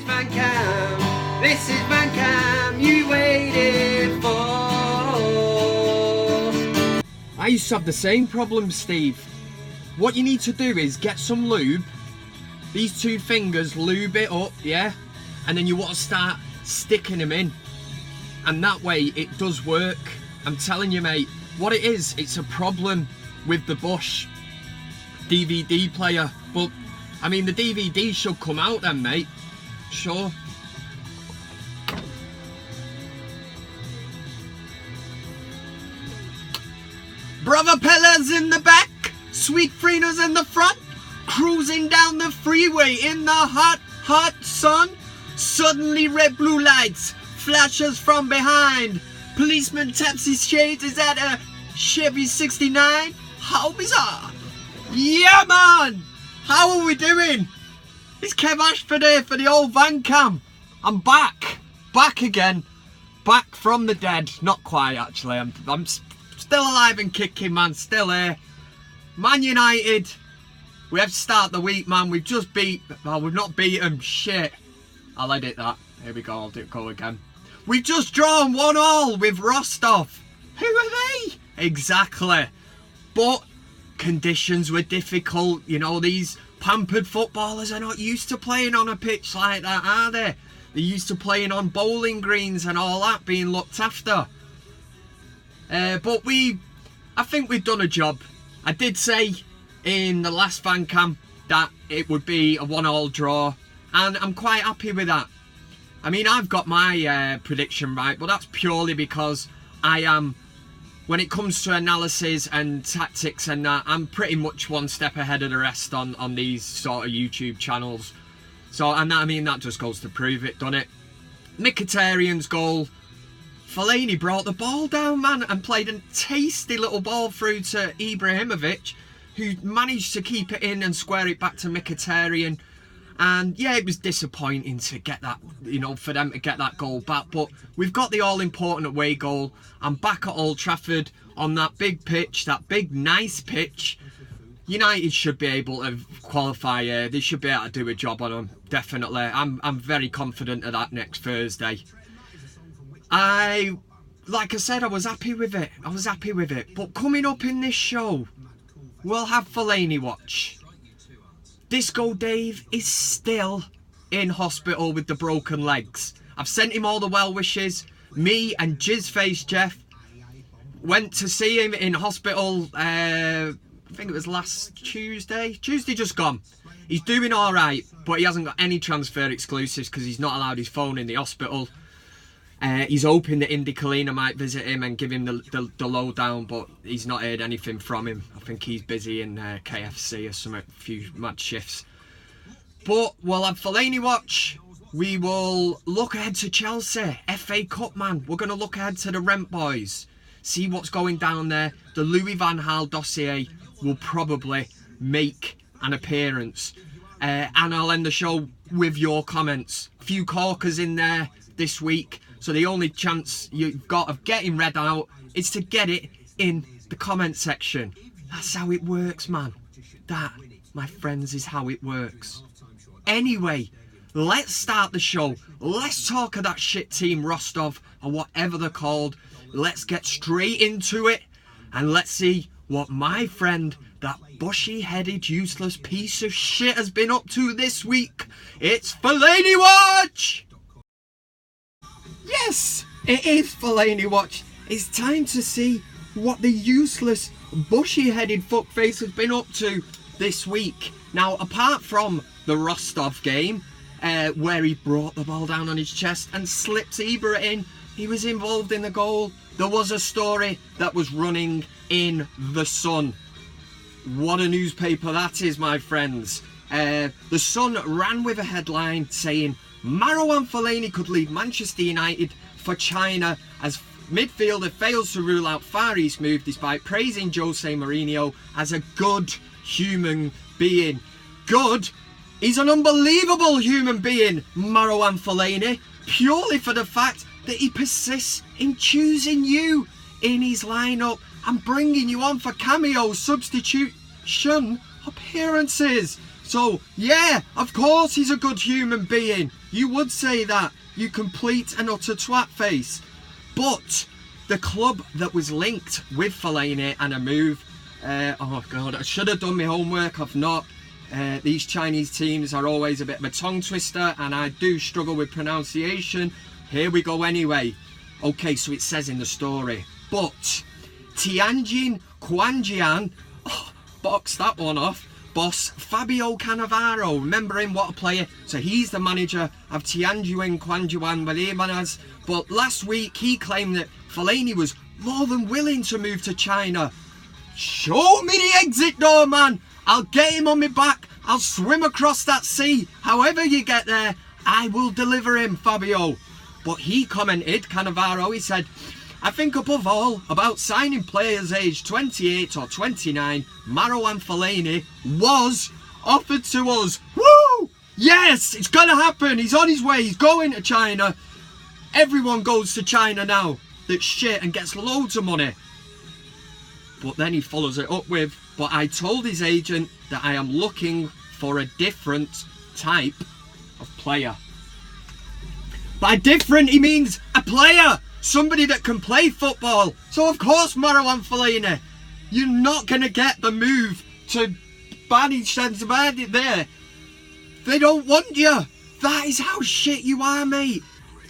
VanCam. This is VanCam you waited for. I used to have the same problem, Steve. What you need to do is get some lube. These two fingers, lube it up, yeah? And then you want to start sticking them in. And that way it does work. I'm telling you, mate. What it is, it's a problem with the Bush DVD player. But, I mean, the DVD should come out then, mate. Sure. Brother Pella's in the back, Sweet Freena's in the front, cruising down the freeway in the hot, hot sun. Suddenly red blue lights, flashes from behind. Policeman taps his shades, is that a Chevy 69? How bizarre. Yeah, man! How are we doing? It's Kev Ashford here for the old VanCam. I'm back. Back again. Back from the dead. Not quite, actually. I'm still alive and kicking, man. Still here. Man United. We have to start the week, man. We've just beat... Well, we've not beat them. Shit. I'll edit that. Here we go. I'll do it go again. We've just drawn 1-1 with Rostov. Who are they? Exactly. But conditions were difficult. You know, these pampered footballers are not used to playing on a pitch like that, are they? They're used to playing on bowling greens and all that, being looked after. But I think we've done a job. I did say in the last VanCam that it would be a 1-1 draw, and I'm quite happy with that. I mean, I've got my prediction right, but that's purely because I am, when it comes to analysis and tactics and that, I'm pretty much one step ahead of the rest on these sort of YouTube channels. So, and that, I mean, that just goes to prove it, doesn't it? Mkhitaryan's goal. Fellaini brought the ball down, man, and played a tasty little ball through to Ibrahimovic, who managed to keep it in and square it back to Mkhitaryan. And yeah, it was disappointing to get that, you know, for them to get that goal back. But we've got the all-important away goal. I'm back at Old Trafford on that big pitch, that big, nice pitch. United should be able to qualify here. They should be able to do a job on them, definitely. I'm very confident of that next Thursday. Like I said, I was happy with it. I was happy with it. But coming up in this show, we'll have Fellaini Watch. Disco Dave is still in hospital with the broken legs. I've sent him all the well wishes. Me and Jizzface Jeff went to see him in hospital, I think it was last Tuesday. Tuesday just gone. He's doing alright, but he hasn't got any transfer exclusives because he's not allowed his phone in the hospital. He's hoping that Indy Kalina might visit him and give him the lowdown, but he's not heard anything from him. I think he's busy in KFC or some few mad shifts. But we'll have Fellaini Watch. We will look ahead to Chelsea, FA Cup, man. We're going to look ahead to the Rent Boys, see what's going down there. The Louis van Gaal dossier will probably make an appearance. And I'll end the show with your comments. A few corkers in there this week. So the only chance you've got of getting read out is to get it in the comment section. That's how it works, man. That, my friends, is how it works. Anyway, let's start the show. Let's talk of that shit team Rostov or whatever they're called. Let's get straight into it and let's see what my friend, that bushy-headed, useless piece of shit, has been up to this week. It's Fellaini Watch! Yes, it is Fellaini Watch. It's time to see what the useless, bushy-headed fuckface has been up to this week. Now, apart from the Rostov game, where he brought the ball down on his chest and slipped Ibra in, he was involved in the goal. There was a story that was running in The Sun. What a newspaper that is, my friends. The Sun ran with a headline saying, Marouane Fellaini could leave Manchester United for China as midfielder fails to rule out Far East move despite praising Jose Mourinho as a good human being. Good? He's an unbelievable human being, Marouane Fellaini, purely for the fact that he persists in choosing you in his lineup and bringing you on for cameo substitution appearances. So, yeah, of course he's a good human being. You would say that, you complete and utter twat face. But the club that was linked with Fellaini and a move, oh God, I should have done my homework, I've not. These Chinese teams are always a bit of a tongue twister, and I do struggle with pronunciation. Here we go anyway. Okay, so it says in the story, but Tianjin Quanjian, oh, box that one off, boss Fabio Cannavaro, remember him, what a player. So he's the manager of Tianjin Quanjian Balimanas. But last week he claimed that Fellaini was more than willing to move to China. Show me the exit door, man. I'll get him on my back. I'll swim across that sea. However you get there, I will deliver him, Fabio. But he commented, Cannavaro, he said, I think above all about signing players aged 28 or 29, Marouane Fellaini was offered to us. Woo! Yes, it's gonna happen. He's on his way. He's going to China. Everyone goes to China now that's shit and gets loads of money. But then he follows it up with, but I told his agent that I am looking for a different type of player. By different, he means a player. Somebody that can play football. So of course Marouane Fellaini, you're not going to get the move to Bani Shenzhen there. They don't want you. That is how shit you are, mate.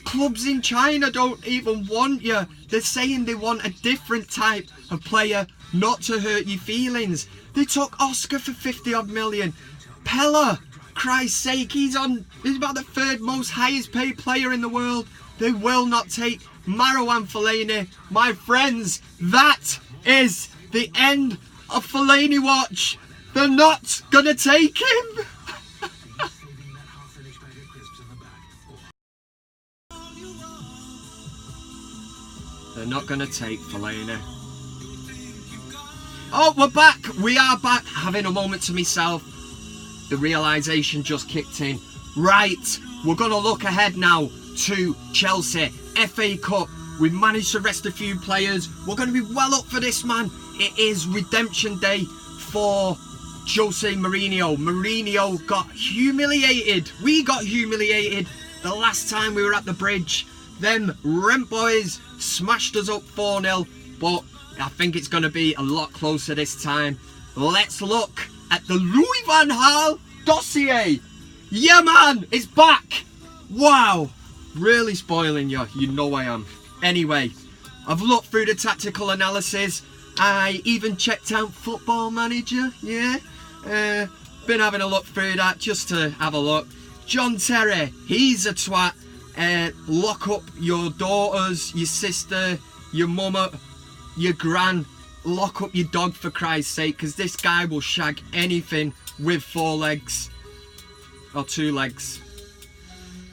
Clubs in China don't even want you. They're saying they want a different type of player, not to hurt your feelings. They took Oscar for 50 odd million. Pella, Christ's sake, he's about the third most highest paid player in the world. They will not take Marouane Fellaini. My friends, that is the end of Fellaini Watch. They're not gonna take him. They're not gonna take Fellaini. Oh, we're back. We are back. Having a moment to myself. The realisation just kicked in. Right, we're gonna look ahead now to Chelsea FA Cup. We've managed to rest a few players. We're going to be well up for this, man. It is redemption day for Jose Mourinho. Mourinho got humiliated. We got humiliated the last time we were at the bridge. Them Rent Boys smashed us up 4-0. But I think it's going to be a lot closer this time. Let's look at the Louis van Gaal dossier. Yeah, man, it's back. Wow. Really spoiling you. You know I am. Anyway, I've looked through the tactical analysis. I even checked out Football Manager. Yeah. Been having a look through that just to have a look. John Terry, he's a twat. Lock up your daughters, your sister, your mama, your gran. Lock up your dog for Christ's sake, because this guy will shag anything with 4 legs. Or 2 legs.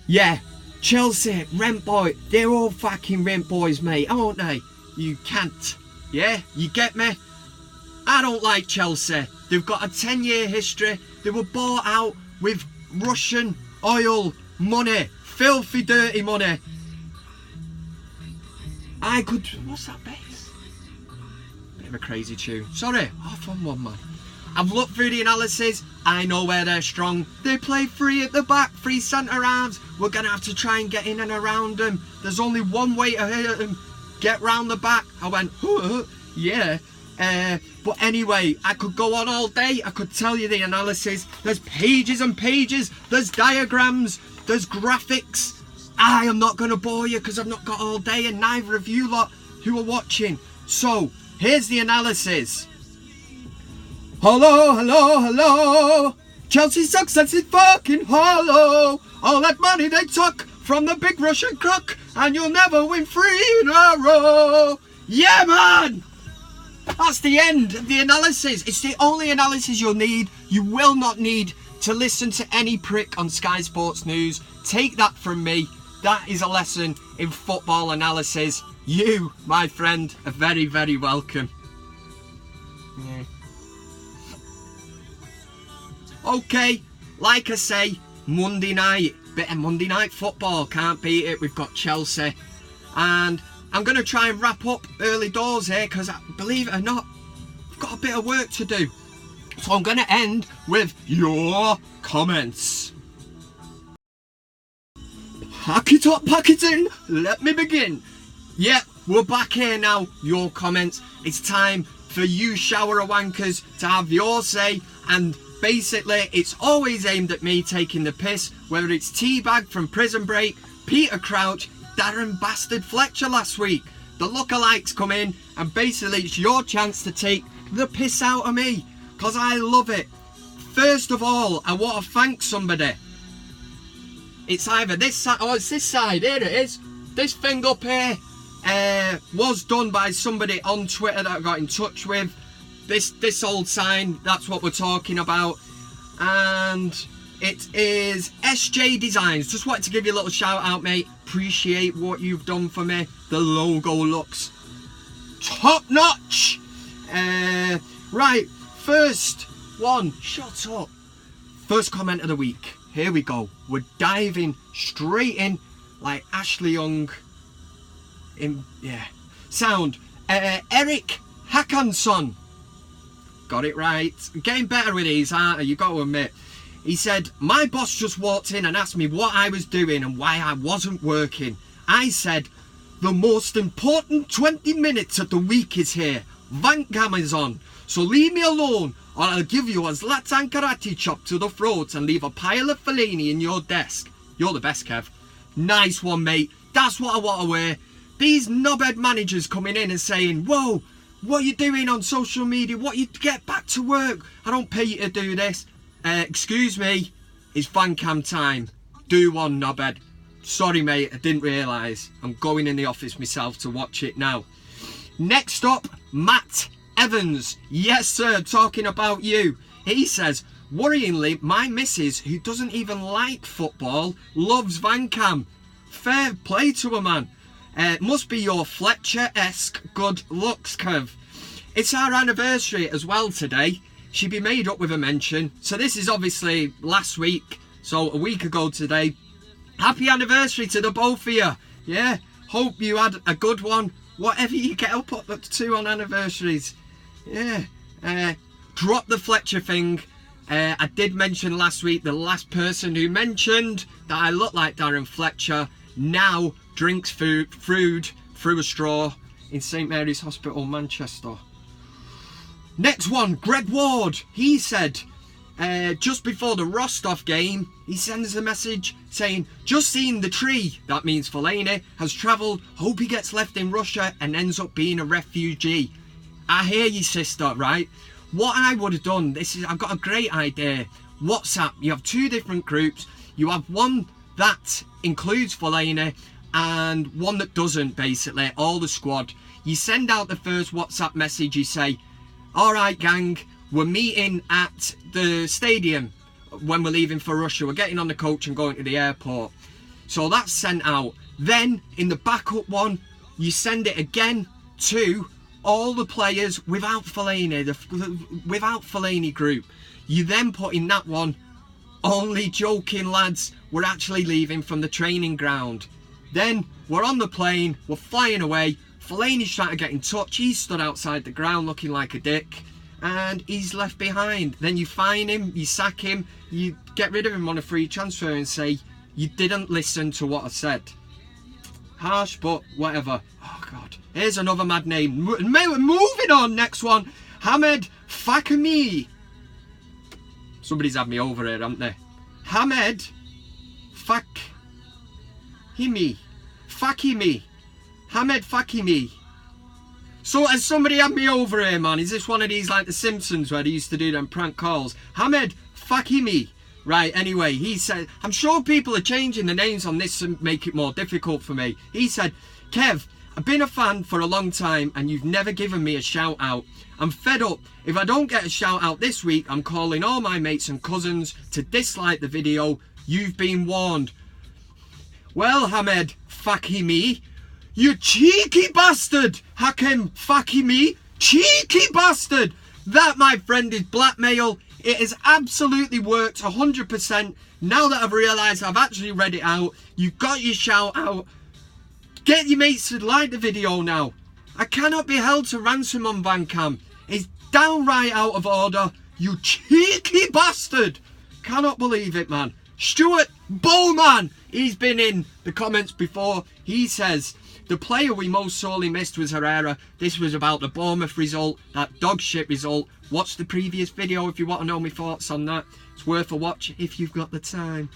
Yeah. Chelsea, Rent Boy, they're all fucking Rent Boys, mate, aren't they? You can't. Yeah, you get me? I don't like Chelsea. They've got a 10-year history. They were bought out with Russian oil money. Filthy, dirty money. What's that bass? Bit of a crazy tune. Sorry, off on one, man. I've looked through the analysis. I know where they're strong. They play 3 at the back, 3 centre halves. We're going to have to try and get in and around them. There's only one way to hit them. Get round the back. I went, yeah. But anyway, I could go on all day. I could tell you the analysis. There's pages and pages. There's diagrams. There's graphics. I am not going to bore you because I've not got all day, and neither of you lot who are watching. So, here's the analysis. Hello, hello, hello. Chelsea's success is fucking hollow. All that money they took from the big Russian crook, and you'll never win 3 in a row. Yeah, man. That's the end of the analysis. It's the only analysis you'll need. You will not need to listen to any prick on Sky Sports News. Take that from me. That is a lesson in football analysis. You, my friend, are very, very welcome. Yeah. Okay, like I say, Monday night, bit of Monday night football, can't beat it. We've got Chelsea, and I'm going to try and wrap up early doors here because, believe it or not, I've got a bit of work to do. So I'm going to end with your comments. Pack it up, pack it in, let me begin. Yep, we're back here now, your comments. It's time for you shower of wankers to have your say, and basically it's always aimed at me taking the piss, whether it's Teabag from Prison Break, Peter Crouch, Darren Bastard Fletcher last week. The lookalikes come in, and basically it's your chance to take the piss out of me, because I love it. First of all, I want to thank somebody. It's either this side, oh it's this side, here it is. This thing up here was done by somebody on Twitter that I got in touch with. This old sign, that's what we're talking about. And it is SJ Designs. Just wanted to give you a little shout out, mate. Appreciate what you've done for me. The logo looks top notch. Right, first one, shut up. First comment of the week. Here we go. We're diving straight in like Ashley Young. Sound. Eric Hackanson. Got it right. Getting better with these, aren't you? You got to admit. He said, my boss just walked in and asked me what I was doing and why I wasn't working. I said, the most important 20 minutes of the week is here. VanCam is on. So leave me alone, or I'll give you a Zlatan karate chop to the throat and leave a pile of Fellaini in your desk. You're the best, Kev. Nice one, mate. That's what I want to wear. These knobhead managers coming in and saying, whoa, what are you doing on social media? What you get back to work? I don't pay you to do this. Excuse me, it's VanCam time. Do one, knobhead. Sorry, mate, I didn't realise. I'm going in the office myself to watch it now. Next up, Matt Evans. Yes, sir, talking about you. He says, worryingly, my missus, who doesn't even like football, loves VanCam. Fair play to a man. Must be your Fletcher-esque good looks, Kev. It's our anniversary as well today. She'd be made up with a mention. So this is obviously last week, so a week ago today. Happy anniversary to the both of you. Yeah, hope you had a good one. Whatever you get up to on anniversaries. Yeah. Drop the Fletcher thing. I did mention last week the last person who mentioned that I look like Darren Fletcher now drinks food through a straw in St Mary's Hospital, Manchester. Next one, Greg Ward. He said, just before the Rostov game, he sends a message saying, just seen the tree, that means Fellaini, has travelled, hope he gets left in Russia and ends up being a refugee. I hear you, sister, right? What I would have done, I've got a great idea. WhatsApp, you have two different groups. You have one that includes Fellaini and one that doesn't, basically, all the squad. You send out the first WhatsApp message, you say, alright gang, we're meeting at the stadium when we're leaving for Russia. We're getting on the coach and going to the airport. So that's sent out. Then, in the backup one, you send it again to all the players without Fellaini, without Fellaini group. You then put in that one, only joking lads, we're actually leaving from the training ground. Then we're on the plane, we're flying away, Fellaini's trying to get in touch, he's stood outside the ground looking like a dick, and he's left behind. Then you fine him, you sack him, you get rid of him on a free transfer and say, you didn't listen to what I said. Harsh, but whatever. Oh God. Here's another mad name. Moving on, next one. Hamed Fakimi. Somebody's had me over here, haven't they? Hamed Fakimi. Hamed Fakimi. So has somebody had me over here, man? Is this one of these like The Simpsons where they used to do them prank calls? Hamed Fakimi. Right, anyway, he said, I'm sure people are changing the names on this to make it more difficult for me. He said, Kev, I've been a fan for a long time and you've never given me a shout out. I'm fed up. If I don't get a shout out this week, I'm calling all my mates and cousins to dislike the video. You've been warned. Well, Hamed Fakimi, you cheeky bastard! Hakim Fakimi, cheeky bastard! That, my friend, is blackmail. It has absolutely worked 100%. Now that I've realised I've actually read it out, you've got your shout out. Get your mates to like the video now. I cannot be held to ransom on VanCam. It's downright out of order. You cheeky bastard. Cannot believe it, man. Stuart Bowman, he's been in the comments before. He says, the player we most sorely missed was Herrera. This was about the Bournemouth result, that dog shit result. Watch the previous video if you want to know my thoughts on that. It's worth a watch if you've got the time.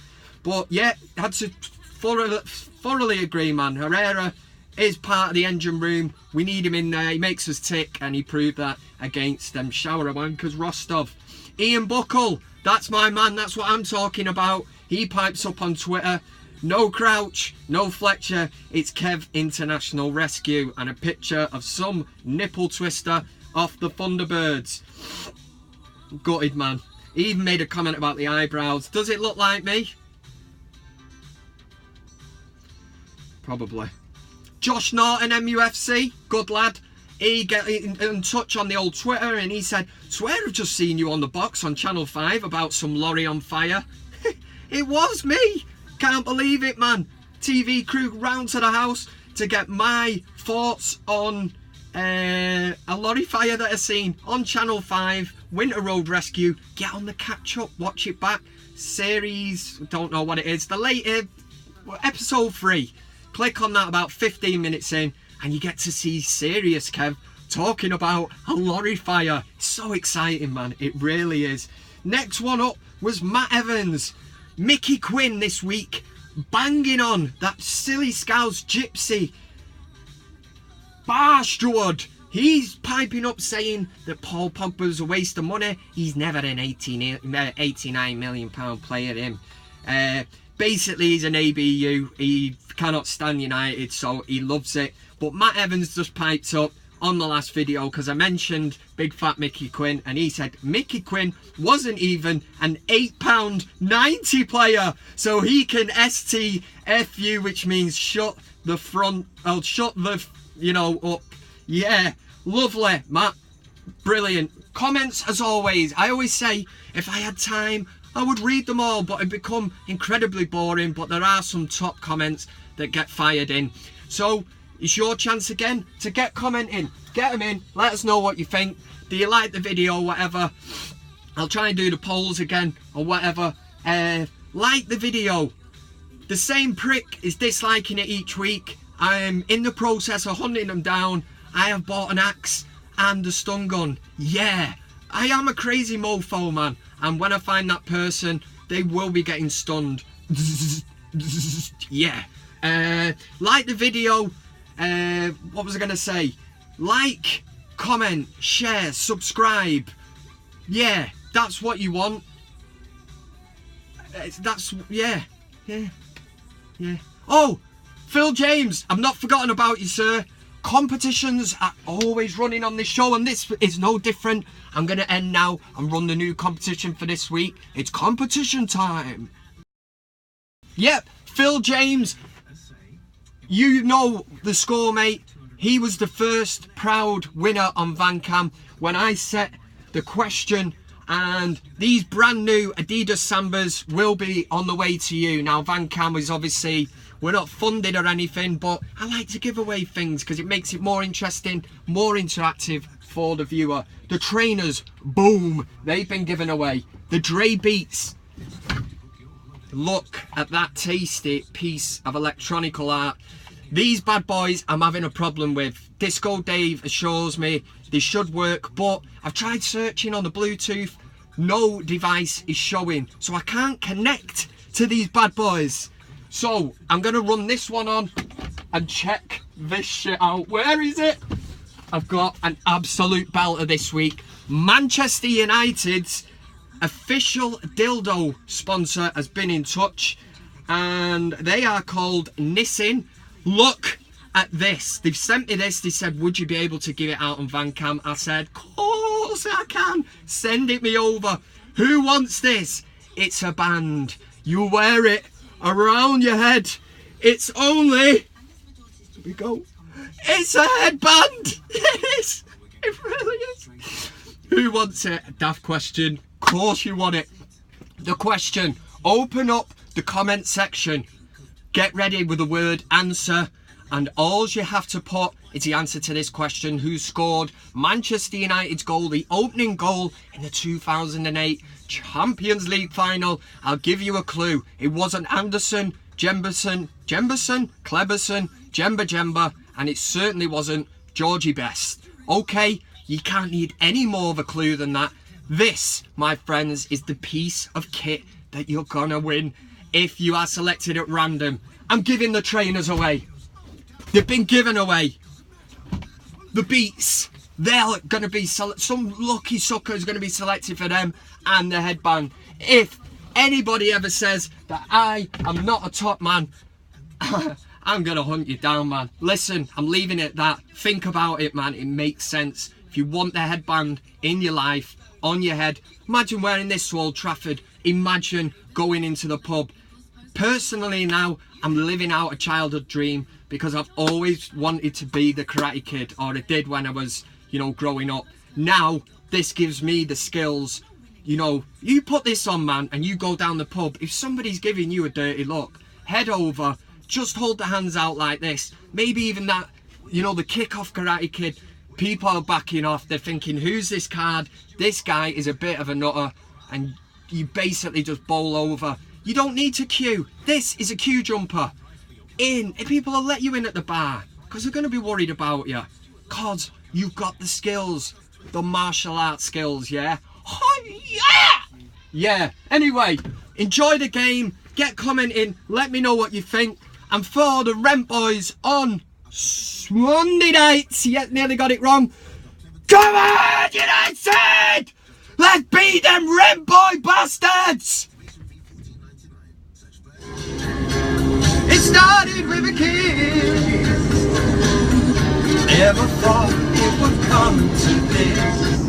But yeah, had to thoroughly agree, man. Herrera is part of the engine room. We need him in there. He makes us tick, and he proved that against them shower wankers Rostov. Ian Buckle, that's my man. That's what I'm talking about. He pipes up on Twitter. No Crouch, no Fletcher, it's Kev International Rescue, and a picture of some nipple twister off the Thunderbirds. Gutted, man. He even made a comment about the eyebrows. Does it look like me? Probably. Josh Norton, MUFC, good lad. He got in touch on the old Twitter and he said, swear I've just seen you on the box on Channel 5 about some lorry on fire. It was me. Can't believe it, man. TV crew round to the house to get my thoughts on a lorry fire that I seen on Channel 5, Winter Road Rescue. Get on the catch up, watch it back. Series, don't know what it is. The later, episode 3. Click on that about 15 minutes in and you get to see serious Kev talking about a lorry fire. So exciting, man. It really is. Next one up was Matt Evans. Mickey Quinn this week banging on that silly Scouse gypsy Ashford. He's piping up saying that Paul Pogba's a waste of money. He's never an £89 million player, him. Basically, he's an ABU. He cannot stand United, so he loves it. But Matt Evans just piped up on the last video because I mentioned big fat Mickey Quinn, and he said Mickey Quinn wasn't even an £8.90 player, so he can STFU, which means shut the front, shut the, up. Yeah, lovely, Matt. Brilliant. Comments as always. I always say if I had time I would read them all, but it'd become incredibly boring. But there are some top comments that get fired in, so it's your chance again to get commenting. Get them in. Let us know what you think. Do you like the video? Whatever. I'll try and do the polls again or whatever. Like the video. The same prick is disliking it each week. I am in the process of hunting them down. I have bought an axe and a stun gun. Yeah, I am a crazy mofo, man. And when I find that person, they will be getting stunned. Yeah. Like the video. What was I going to say? Like, comment, share, subscribe. Yeah, that's what you want. Yeah. Oh, Phil James, I've not forgotten about you, sir. Competitions are always running on this show, and this is no different. I'm going to end now and run the new competition for this week. It's competition time. Yep, Phil James. You know the score, mate. He was the first proud winner on VanCam when I set the question, and these brand new Adidas Sambas will be on the way to you. Now, VanCam is obviously, we're not funded or anything, but I like to give away things because it makes it more interesting, more interactive for the viewer. The trainers, boom, they've been given away. The Dre Beats. Look at that tasty piece of electronical art. These bad boys I'm having a problem with. Disco Dave assures me they should work, but I've tried searching on the Bluetooth. No device is showing, so I can't connect to these bad boys. So I'm going to run this one on and check this shit out. Where is it? I've got an absolute belter this week. Manchester United's official dildo sponsor has been in touch, and they are called Nissin. Look at this. They've sent me this. They said, would you be able to give it out on VanCam? I said, of course I can. Send it me over. Who wants this? It's a band. You wear it around your head. It's only, here we go, it's a headband. It is. It really is. Who wants it? Daft question. Of course you want it. The question. Open up the comment section. Get ready with the word answer. And all you have to put is the answer to this question: who scored Manchester United's goal, the opening goal in the 2008 Champions League final? I'll give you a clue. It wasn't Anderson, Jemba, Jemba, and it certainly wasn't Georgie Best. Okay, you can't need any more of a clue than that. This, my friends, is the piece of kit that you're gonna win if you are selected at random. I'm giving the trainers away. They've been given away. The beats, they're going to be, some lucky sucker is going to be selected for them, and the headband. If anybody ever says that I am not a top man, I'm going to hunt you down, man. Listen, I'm leaving it at that. Think about it, man. It makes sense. If you want the headband in your life, on your head, imagine wearing this to Old Trafford. Imagine going into the pub. Personally now, I'm living out a childhood dream, because I've always wanted to be the Karate Kid, or I did when I was, you know, growing up. Now, this gives me the skills. You know, you put this on, man, and you go down the pub. If somebody's giving you a dirty look, head over, just hold the hands out like this. Maybe even that, you know, the kick-off Karate Kid. People are backing off. They're thinking, who's this card? This guy is a bit of a nutter. And you basically just bowl over. You don't need to queue. This is a queue jumper. And people will let you in at the bar because they're going to be worried about you, because you've got the skills, the martial arts skills. Yeah, oh, yeah. Anyway, enjoy the game, get commenting, let me know what you think. And for the Rent Boys on Monday nights, nearly got it wrong. Come on, United, let's beat them Rent Boy bastards. It started with a kiss. Never thought it would come to this.